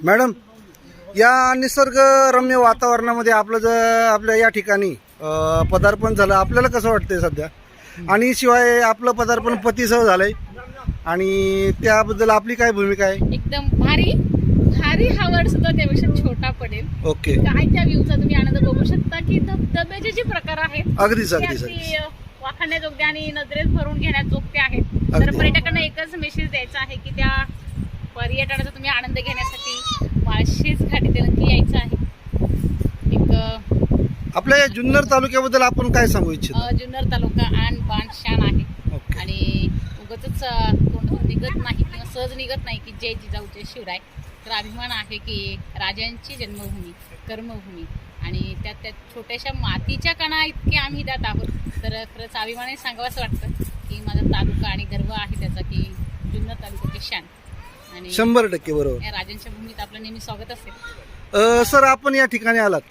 Madam, या निसर्गरम्य वातावरणामध्ये आपल्या या ठिकाणी पदार्पण झालं, आपल्याला कसं वाटतंय सध्या? आणि शिवाय आपलं पदार्पण पतीसह झालंय आणि त्याबद्दल आपली काय भूमिका आहे? एकदम भारी भारी हा वर्ड सुद्धा त्यापेक्षा छोटा पडेल. ओके, काय त्या व्ह्यूचा तुम्ही आनंद बघू शकता की धबधब्याचे जे प्रकार आहेत अगदीच ते अगदीच अगदी वाखाणण्याजोगते आणि नजरेत भरून घेण्याजोगते आहेत. तर अगदी. पर्यटकांना एकच मेसेज द्यायचा आहे की त्या पर्यटनाचा तुम्ही आनंद घेण्यासाठी माळशेज घाटी तेलंगी यायचं आहे. एक आपल्या या जुन्नर तालुक्याबद्दल आपण काय सांगू इच्छितो? जुन्नर तालुका आन बाण शान आहे ओके. आणि उगाचच तोंडून निघत नाही किंवा सहज निघत नाही की जय जिजाऊ जय शिवराय. तर अभिमान आहे की राजांची जन्मभूमी, कर्मभूमी आणि त्यात छोट्याशा मातीच्या कणा इतके आम्ही त्यात आहोत. तर खरंच अभिमानाने सांगावंसं वाटतं की माझा तालुका आणि गर्व आहे त्याचा की जुन्नर तालुक्याची शान आणि 100% बरोबर. या राजांच्या भूमीत आपलं नेहमी स्वागत असेल. सर, आपण या ठिकाणी आलात,